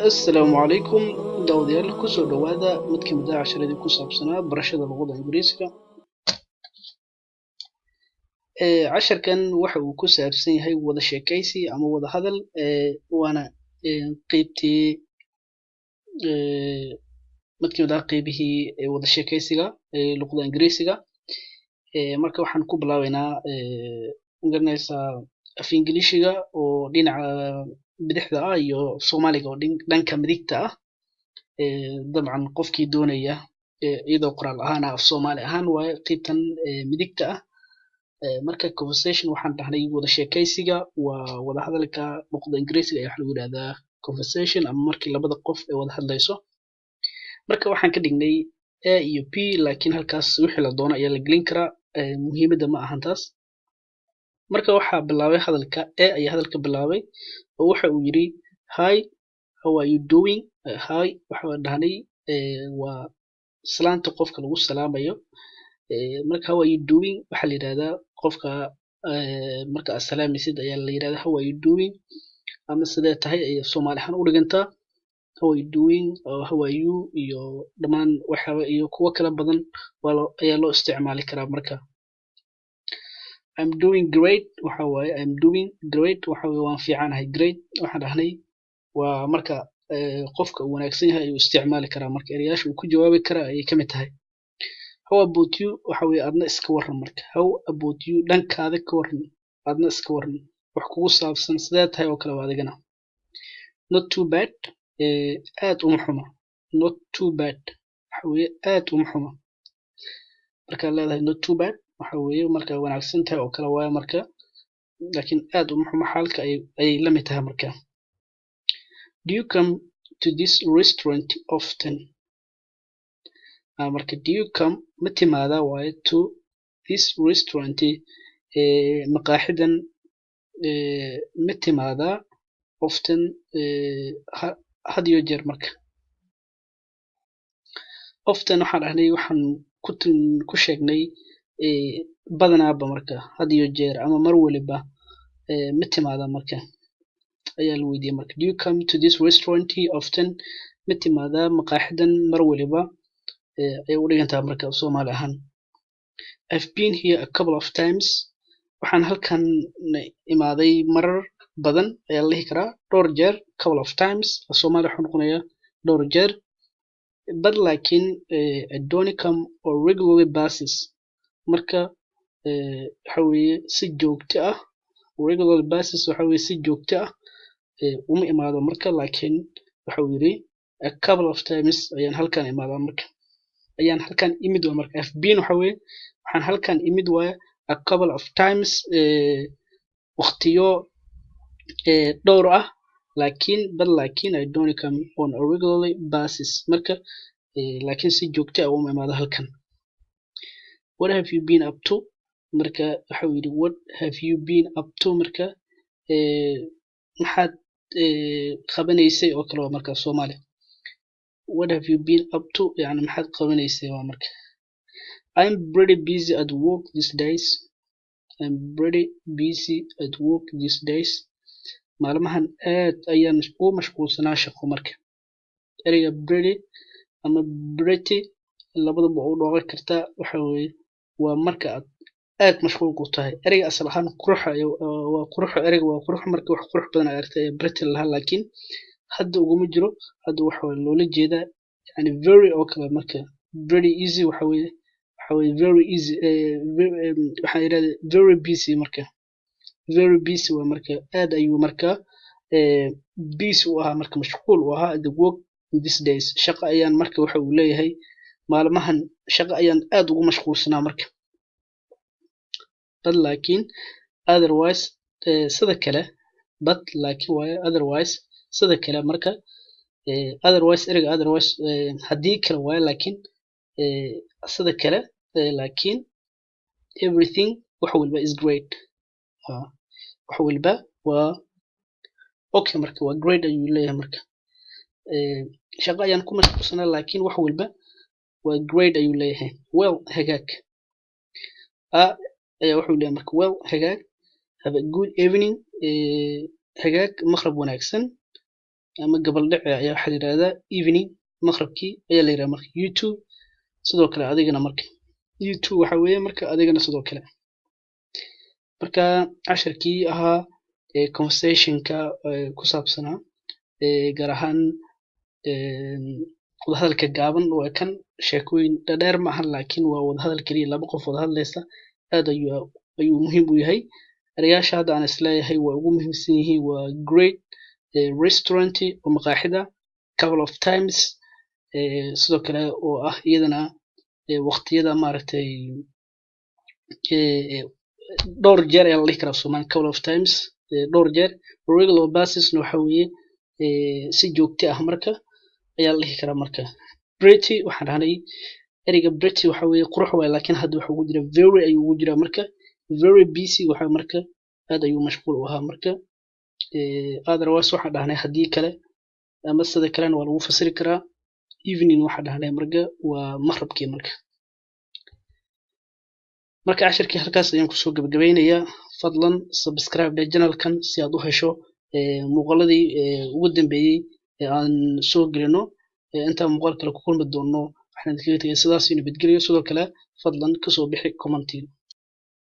Assalaamu calaykum daawadayaal kusoo dhawaada mid ka mid ah casharadii ku saabsanaa barashada luqadda Ingiriisiga. Casharkan waxa uu ku saabsan yahay wada sheekaysi ama wada hadal, waana qeybtii mid ka mid ah qeybihii wada sheekaysiga luqadda Ingiriisiga. Marka waxaan ku bilaabeynaa magaranaysaa af Ingiliishiga oo dhinaca bidixda ah iyo Soomaaliga oo dhanka midigta ah. dabcan qofkii doonaya iyadoo qoraal ahaan af Soomaali ahaan waaye qeybtan midigta ah. Marka conversation waxaan dhahnay wada sheekaysiga waa wada hadalka luqadda Ingiriisiga ayaa waxa lagu yidhahdaa conversation ama markii labada qof ay wada hadlayso. Marka waxaan ka dhignay A iyo P laakiin halkaas wixii la doono ayaa la gelin karaa, muhiimadda ma ahan taas. Marka waxaa bilaabay hadalka A ayaa hadalka bilaabay oo waxa uu yiri hi, how are you doing? Hi waxa dhahnay waa salaanta qofka lagu salaamayo. Marka how are you doing waxa la yiraahdaa qofka marka aad salaamaysid ayaa la yiraahdaa how are you doing, ama sidee tahay ay Soomaali ahaan u dhigantaa how are you doing or how are you iyo dhamaan waxaba iyo kuwa kala badan ayaa loo isticmaali karaa. Marka I'm doing great waxa waaye I'm doing great waxa waaye waan fiicanahay. Great waxaan dhahnay waa marka qofka uu wanaagsan yahay ayuu isticmaali karaa, marka erayaasha uu ku jawaabi karaa ayay ka mid tahay. How about you waxa weeye adna iska waran. Marka how about you dhankaada ka waran, adna iska waran wax kugu saabsan sidee tahay oo kale waa adigana. Not too bad aad uma xuma. Not too bad waxa weeye aad uma xuma. Marka leedahay not too bad waxa weeye marka wanaagsan tahay oo kale waaye marka, laakiin aad uma xuma xaalka ay la mid tahay. Marka do you come to this restaurant often? Marka do you come ma timaada waaye to this restaurant maqaaxidan ma timaada often had iyo jeer. Marka often waxaan dhahnay waxaan ku sheegnay badanaaba marka had iyo jeer ama mar waliba ma timaada marka ayaa la weydiiyay. Marka do you come to this restaurant often ma timaada maqaaxidan mar waliba ay u dhigantaa marka Soomaali ahaan. I've been here a couple of times waxaan halkan imaaday marar badan ayaa la dhihi karaa dhowr jeer. Couple of times Soomaali waxaa noqonaya dhowr jeer. But laakiin I don't come on regular basis marka waxa weeye si joogto ah. Regular basis waxa weeye si joogto ah uma imaado marka, laakiin waxa uu yiri a couple of times ayaan halkan imaadaa marka ayaan halkan imid waa. Marka I've been waxa weeye waxaan halkan imid waaye a couple of times waqtiyo dhowr ah, laakiin but laakiin I don't come on a regular basis marka laakiin si joogto ah uma imaado halkan. What have you been up to? Marka waxa uu yiri what have you been up to marka maxaad qabanaysay oo kale waa marka Soomaali. What have you been up to yani maxaad qabanaysay waa marka. I'm pretty busy at work these days. I'm pretty busy at work these days. Maalmahan aad ayaan u mashquulsanaa shaqo. Marka ereyga pretty ama pretty labadaba u dhooqan kartaa waxa weeye waa marka aad mashquul ku tahay. Ereyga asal ahaan qurux waa qurux, ereyga waa qurux marka wax qurux badan aad aragtay pretty lahaa, laakiin hadda uguma jiro. hadda waxa loola jeedaa yani very oo kale. Marka very easy waxa weeye very easy waxa yiraahdaa very busy. Marka very busy waa marka aad ayuu marka busy u ahaa marka mashquul u ahaa the work these days. Shaqo ayaan marka waxa uu leeyahay maalmahan shaqo ayaan aad ugu mashquulsanaa marka. But laakiin otherwise sida kale but laakiin waaye otherwise sida kale. Marka otherwise ereyga otherwise haddii kale waaye, laakiin sida kale laakiin everything wax walba is great. wax walba waa okay marka waa great ayuu leeyahay. Marka shaqo ayaan ku mashquulsanaa laakiin wax walba waa great ayuu leeyahay. Well hagaag ayaa wuxuu leeyahay marka well hagaag. Have a good evening hagaag maqrab wanaagsan. ama gabaldhici ayaa waxaa la yidhahdaa evening, maqribkii ayaa la yidhahdaa marka. YouTube sidoo kale adigana marka YouTube waxa weeye marka adigana sidoo kale. Marka casharkii ahaa conversationka ku saabsanaa gaar ahaan wadahadalka gaaban waa kan, sheekooyin dheer ma ahan laakiin waa wadahadal keliya, laba qof wada hadlaysa. aad ayuu muhiim u yahay. erayaasha hadda aan isleeyahay waa ugu muhiimsan yihiin waa great, restaurant oo maqaaxida, couple of times, sidoo kale oo ah iyadana waqtiyada maaragtay dhowr jeer ayaa la dhihi karaa Soomaali, couple of times, dhowr jeer. regular basis waxa weeye si joogto ah marka ayaa la dhihi karaa marka. pretty waxaan dhahnay ereyga pretty waxa weeye qurux waay, laakiin hadda waxa ugu jira very ayuu ugu jiraa marka. very busy waxa marka aad ayuu mashquul u ahaa marka. otherwise waxaan dhahnay haddii kale ama sida kalena waa lagu fasiri karaa. evening waxaan dhahnay marka waa maqribkii marka. marka casharkii halkaas ayaan kusoo gabagabeynayaa. fadlan subscribe channelkan si aad u hesho muuqaaladii ugu dambeeyay ee aan soo gelino. intaan muuqaal kale ku kulmi doono waxaan idinkaga tagay sidaas iyo nabadgelyo. sidoo kale fadlan kasoo bixi commentiga.